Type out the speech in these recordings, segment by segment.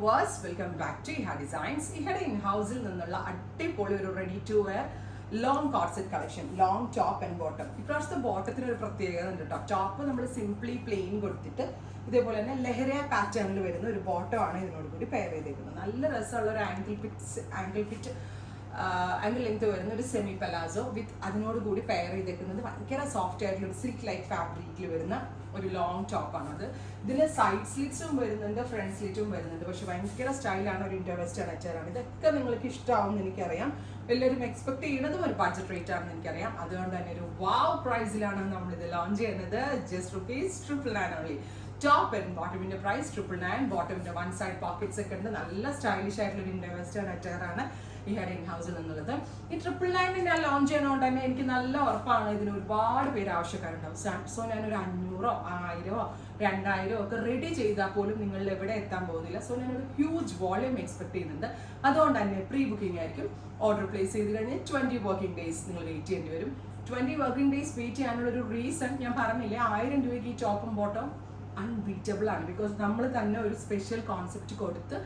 Viewers, welcome back to Iha designs. ഇഹയുടെ ഇൻഹൗസിൽ നിന്നുള്ള അടിപൊളി ഒരു ready to wear long corset collection, long top and bottom. ഇപ്രാവശ്യത്തെ ബോട്ടത്തിന് ഒരു പ്രത്യേകത ഉണ്ട് കേട്ടോ. ടോപ്പ് നമ്മൾ സിംപ്ലി പ്ലെയിൻ കൊടുത്തിട്ട് ഇതേപോലെ തന്നെ ലഹരിയ പാറ്റേണിൽ വരുന്ന ഒരു ബോട്ടം ആണ് ഇതിനോട് കൂടി പെയർ ചെയ്തേക്കുന്നത്. നല്ല രസമുള്ള ഒരു ആംഗിൾ ലെങ്ത് വരുന്ന ഒരു സെമി പലാസോ വിത്ത് അതിനോട് കൂടി പെയർ ചെയ്തേക്കുന്നത് ഭയങ്കര സോഫ്റ്റ് ആയിട്ടുള്ള ഒരു സിൽക്ക് ലൈക്ക് ഫാബ്രിക്കിൽ വരുന്ന ഒരു ലോങ് ടോപ്പാണ്. അത് ഇതിന് സൈഡ് സ്ലിറ്റ്സും വരുന്നുണ്ട്, ഫ്രണ്ട് സ്ലിറ്റും വരുന്നുണ്ട്. പക്ഷെ ഭയങ്കര സ്റ്റൈലാണ്, ഒരു ഇന്റർ വെസ്റ്റേൺ അറ്റാറാണ്. ഇതൊക്കെ നിങ്ങൾക്ക് ഇഷ്ടമാവും എനിക്കറിയാം. എല്ലാവരും എക്സ്പെക്ട് ചെയ്യുന്നതും ഒരു ബഡ്ജറ്റ് റേറ്റ് ആണെന്ന് എനിക്കറിയാം. അതുകൊണ്ട് തന്നെ ഒരു വാവ് പ്രൈസിലാണ് നമ്മളിത് ലോഞ്ച് ചെയ്യുന്നത്. Just ₹999 only. ടോപ്പ് ആൻഡ് ബോട്ടമിന്റെ പ്രൈസ് $999. ബോട്ടമിന്റെ വൺ സൈഡ് പോക്കറ്റ്സ് ഒക്കെ ഉണ്ട്. നല്ല സ്റ്റൈലിഷ് ആയിട്ടുള്ള ഒരു ഇന്റർ വെസ്റ്റേൺ അറ്റാറാണ് ഈ ഹെഡിങ് ഹൗസിൽ നിന്നുള്ളത്. ഈ $999 ഞാൻ ലോഞ്ച് ചെയ്യുന്നതുകൊണ്ട് തന്നെ എനിക്ക് നല്ല ഉറപ്പാണ് ഇതിന് ഒരുപാട് പേര് ആവശ്യക്കാരുണ്ടാവും. സോ ഞാനൊരു 500, 1000, 2000 ഒക്കെ റെഡി ചെയ്താൽ പോലും നിങ്ങൾ എവിടെ എത്താൻ പോകുന്നില്ല. സോ ഞാനൊരു ഹ്യൂജ് വോളിയം എക്സ്പെക്ട് ചെയ്യുന്നുണ്ട്. അതുകൊണ്ട് തന്നെ പ്രീ ബുക്കിംഗ് ആയിരിക്കും. ഓർഡർ പ്ലേസ് ചെയ്ത് കഴിഞ്ഞാൽ 20 വർക്കിംഗ് ഡേയ്സ് നിങ്ങൾ വെയിറ്റ് ചെയ്യേണ്ടി വരും. 20 വർക്കിംഗ് ഡേയ്സ് വെയിറ്റ് ചെയ്യാനുള്ള ഒരു റീസൺ ഞാൻ പറഞ്ഞില്ലേ, 1000 രൂപയ്ക്ക് ഈ ടോപ്പും ബോട്ടം അൺബീറ്റബിൾ ആണ്. ബിക്കോസ് നമ്മൾ തന്നെ ഒരു സ്പെഷ്യൽ കോൺസെപ്റ്റ് കൊടുത്ത്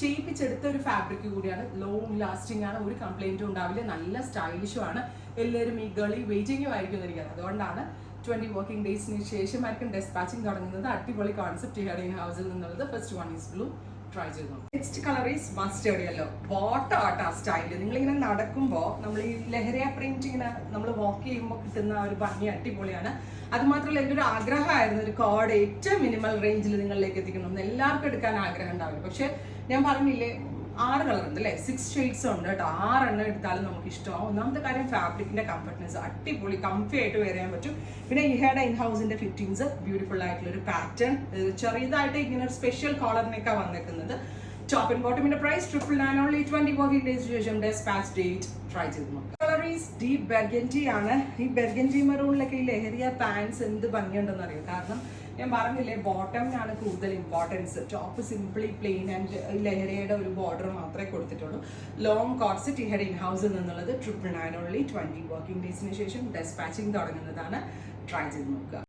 ചെയ്യിപ്പിച്ചെടുത്ത ഒരു ഫാബ്രിക് കൂടിയാണ്. ലോങ് ലാസ്റ്റിംഗ് ആണ്, ഒരു കംപ്ലൈന്റും ഉണ്ടാവില്ല. നല്ല സ്റ്റൈലിഷും ആണ്. എല്ലാവരും ഈ ഗളി വെയിറ്റിംഗും ആയിരിക്കും എന്നിരിക്കുന്നത്. അതുകൊണ്ടാണ് 20 വർക്കിംഗ് ഡേയ്സിന് ശേഷമായിരിക്കും ഡെസ്പാച്ചിങ് തുടങ്ങുന്നത്. അടിപൊളി കോൺസെപ്റ്റ് ഹെഡിങ് ഹൗസിൽ നിന്നുള്ളത്. First one is blue. Try ചെയ്തു. Next colour is mustard yellow. Bottom ആട്ടാ സ്റ്റൈല്. നിങ്ങളിങ്ങനെ നടക്കുമ്പോൾ നമ്മൾ ഈ ലഹരിയ പ്രിന്റ് ഇങ്ങനെ നമ്മൾ വാക്ക് ചെയ്യുമ്പോൾ കിട്ടുന്ന ഒരു ഭംഗി അടിപൊളിയാണ്. അത് മാത്രമല്ല, എൻ്റെ ഒരു ആഗ്രഹമായിരുന്നു ഒരു കോഡ് ഏറ്റവും മിനിമൽ റേഞ്ചിൽ നിങ്ങളിലേക്ക് എത്തിക്കണം. എല്ലാവർക്കും എടുക്കാൻ ആഗ്രഹം ഉണ്ടാവില്ല. പക്ഷെ ഞാൻ പറഞ്ഞില്ലേ, 6 കളർ ഉണ്ട് അല്ലേ, 6 ഷെയ്ഡ്സ് ഉണ്ട് കേട്ടോ. 6 എണ്ണം എടുത്താലും നമുക്ക് ഇഷ്ടമാവും. ഒന്നാമത്തെ കാര്യം ഫാബ്രിക്കിന്റെ കംഫർട്ട്നെസ്, അടിപൊളി കംഫി ആയിട്ട് വെയർ ചെയ്യാൻ പറ്റും. പിന്നെ ഇഹയുടെ ഇൻഹൗസിന്റെ ഫിറ്റിംഗ്സ് ബ്യൂട്ടിഫുൾ ആയിട്ടുള്ള ഒരു പാറ്റേൺ, ചെറിയതായിട്ട് ഇങ്ങനെ ഒരു സ്പെഷ്യൽ കോളറിനൊക്കെ വന്നേക്കുന്നത്. ടോപ്പ് ആൻഡ് ബോട്ടമിന്റെ പ്രൈസ് $999 ഓൺലി. 20 വർക്കിംഗ് ഡേയ്സ് ശേഷം ഡെസ്പാച്ച് ഡേറ്റ്. ട്രൈ ചെയ്ത് നോക്കാം. കളർ ഈസ് ഡീപ് ബെർഗൻഡി ആണ്. ഈ ബെർഗൻഡി മെറൂണിലൊക്കെ ഈ ലഹരിയ പാൻസ് എന്ത് ഭംഗിയുണ്ടെന്ന് അറിയാം. കാരണം ഞാൻ പറഞ്ഞില്ലേ, ബോട്ടമിനാണ് കൂടുതൽ importance. Top simply plain and ലഹരിയുടെ ഒരു ബോർഡർ മാത്രമേ കൊടുത്തിട്ടുള്ളൂ. ലോങ് കോർസെറ്റ് ഇഹയുടെ ഇൻഹൗസിൽ നിന്നുള്ളത് $999 ഓൺലി. 20 വർക്കിംഗ് ഡേയ്സിന് ശേഷം ഡെസ്പാച്ചിങ് തുടങ്ങുന്നതാണ്. ട്രൈ ചെയ്ത് നോക്കുക.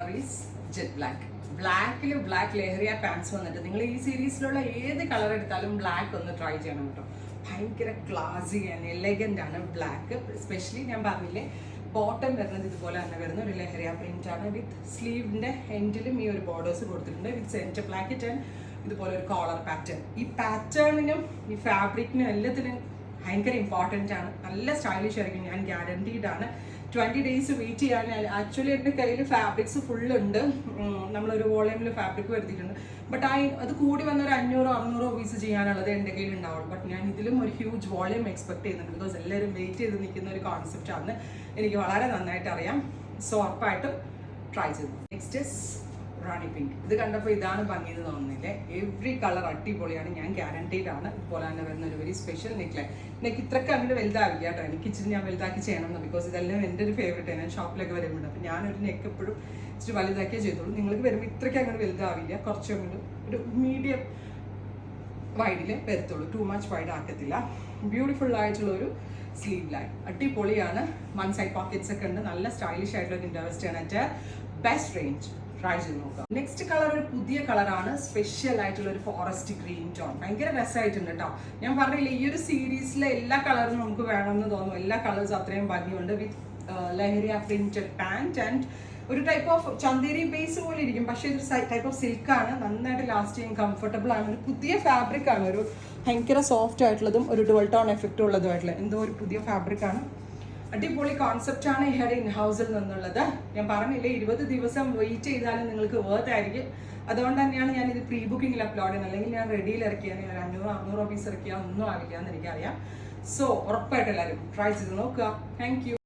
Jet black. ബ്ലാക്ക് ലഹരിയ പാൻസ് വന്നിട്ട് നിങ്ങൾ ഈ സീരീസിലുള്ള ഏത് കളർ എടുത്താലും ബ്ലാക്ക് ഒന്ന് ട്രൈ ചെയ്യണം കേട്ടോ. ഭയങ്കര ക്ലാസി ആൻഡ് എലഗന്റ് ആണ് ബ്ലാക്ക്. എസ്പെഷ്യലി ഞാൻ പറഞ്ഞില്ലേ, ബോട്ടം വരുന്നത് ഇതുപോലെ തന്നെ വരുന്ന ഒരു ലഹരിയ പ്രിന്റ് ആണ്. വിത്ത് സ്ലീവിന്റെ എൻഡിലും ഈ ഒരു ബോർഡേഴ്സ് കൊടുത്തിട്ടുണ്ട്. വിത്ത് സെന്റർ ബ്ലാക്കറ്റ് ആൻഡ് ഇതുപോലെ ഒരു കോളർ പാറ്റേൺ. ഈ പാറ്റേണിനും ഈ ഫാബ്രിക്കിനും എല്ലാത്തിനും ഭയങ്കര ഇമ്പോർട്ടൻ്റ് ആണ്. നല്ല സ്റ്റൈലിഷ് ആയിരിക്കും, ഞാൻ ഗ്യാരണ്ടീഡ് ആണ്. 20 ഡേയ്സ് വെയിറ്റ് ചെയ്യാൻ. ആക്ച്വലി എൻ്റെ കയ്യിൽ ഫാബ്രിക്സ് ഫുള്ളുണ്ട്. നമ്മളൊരു വോളിയമിൽ ഫാബ്രിക് വരുത്തിയിട്ടുണ്ട്. ബട്ട് അത് കൂടി വന്ന ഒരു 500-600 പീസ് ചെയ്യാനുള്ളത് എൻ്റെ കയ്യിൽ ഉണ്ടാവുള്ളൂ. ബട്ട് ഞാൻ ഇതിലും ഒരു ഹ്യൂജ് വോളിയം എക്സ്പെക്ട് ചെയ്യുന്നുണ്ട്. ബിക്കോസ് എല്ലാവരും വെയിറ്റ് ചെയ്ത് നിൽക്കുന്ന ഒരു കോൺസെപ്റ്റാണ്. എനിക്ക് വളരെ നന്നായിട്ട് അറിയാം. സോ ഉറപ്പായിട്ടും ട്രൈ ചെയ്തു. Next is Rani pink. ഇത് കണ്ടപ്പോൾ ഇതാണ് ഭംഗി എന്ന് തോന്നുന്നില്ലേ? എവറി കളർ അടിപൊളിയാണ്, ഞാൻ ഗ്യാരണ്ടീഡ് ആണ്. ഇതുപോലെ തന്നെ വരുന്ന ഒരു വെരി സ്പെഷ്യൽ നെക്ക് ഇത്രയ്ക്ക് അങ്ങോട്ട് വലുതാവില്ല കേട്ടോ. എനിക്ക് ഇച്ചിരി ഞാൻ വലുതാക്കി ചെയ്യണമെന്ന്. ബിക്കോസ് ഇതെല്ലാം എൻ്റെ ഒരു ഫേവറേറ്റ് ആണ്. ഞാൻ ഷോപ്പിലൊക്കെ വരുമ്പോൾ അപ്പോൾ ഞാനൊരു നെക്ക് എപ്പോഴും ഇച്ചിരി വലുതാക്കിയേ ചെയ്തോളൂ. നിങ്ങൾക്ക് വരുമ്പോൾ ഇത്രയ്ക്ക് അങ്ങോട്ട് വലുതാവില്ല, കുറച്ചും അങ്ങോട്ട് ഒരു മീഡിയം വൈഡിൽ വരത്തുള്ളൂ. ടു മച്ച് വൈഡ് ആക്കത്തില്ല. ബ്യൂട്ടിഫുൾ ആയിട്ടുള്ള ഒരു സ്ലീവ് ലൈൻ അടിപൊളിയാണ്. വൺ സൈഡ് പോക്കറ്റ്സ് ഒക്കെ ഉണ്ട്. നല്ല സ്റ്റൈലിഷ് ആയിട്ടുള്ള ഒരു ഇൻഡോവെസ്റ്റ് ആണ്. Best range. ട്രൈ ചെയ്ത് നോക്കാം. നെക്സ്റ്റ് കളർ ഒരു പുതിയ കളറാണ്. സ്പെഷ്യൽ ആയിട്ടുള്ള ഒരു ഫോറസ്റ്റ് ഗ്രീൻ ടോൺ. ഭയങ്കര രസമായിട്ടുണ്ട് കേട്ടോ. ഞാൻ പറഞ്ഞില്ല, ഈ ഒരു സീരീസിലെ എല്ലാ കളറും നമുക്ക് വേണമെന്ന് തോന്നും. എല്ലാ കളേഴ്സും അത്രയും ഭംഗിയുണ്ട്. വിത്ത് ലഹരിയ പ്രിന്റഡ് പാൻറ് ആൻഡ് ഒരു ടൈപ്പ് ഓഫ് ചന്തേരി ബേസ് പോലെ ഇരിക്കും. പക്ഷേ ഇതൊരു ടൈപ്പ് ഓഫ് സിൽക്കാണ്. നന്നായിട്ട് ലാസ്റ്റ് ചെയ്യും, കംഫർട്ടബിൾ ആണ്. ഒരു പുതിയ ഫാബ്രിക് ആണ്. ഒരു ഭയങ്കര സോഫ്റ്റ് ആയിട്ടുള്ളതും ഒരു ഡുവൽ ടോൺ എഫക്റ്റ് ഉള്ളതുമായിട്ടുള്ള എന്തോ ഒരു പുതിയ ഫാബ്രിക് ആണ്. അടിപൊളി കോൺസെപ്റ്റ് ആണ് ഇഹയുടെ ഇൻഹൗസിൽ നിന്നുള്ളത്. ഞാൻ പറഞ്ഞില്ലേ, 20 ദിവസം വെയിറ്റ് ചെയ്താലും നിങ്ങൾക്ക് വേർത്ത് ആയിരിക്കും. അതുകൊണ്ട് തന്നെയാണ് ഞാൻ ഇത് പ്രീ ബുക്കിംഗിൽ അപ്ലോഡ് ചെയ്യുന്നത്. അല്ലെങ്കിൽ ഞാൻ റെഡിയിൽ ഇറക്കിയാൽ 500-600 പീസ് ഇറക്കിയാൽ ഒന്നും ആവില്ല എന്ന് എനിക്കറിയാം. സോ ഉറപ്പായിട്ട് എല്ലാവരും ട്രൈ ചെയ്ത് നോക്കുക. Thank you.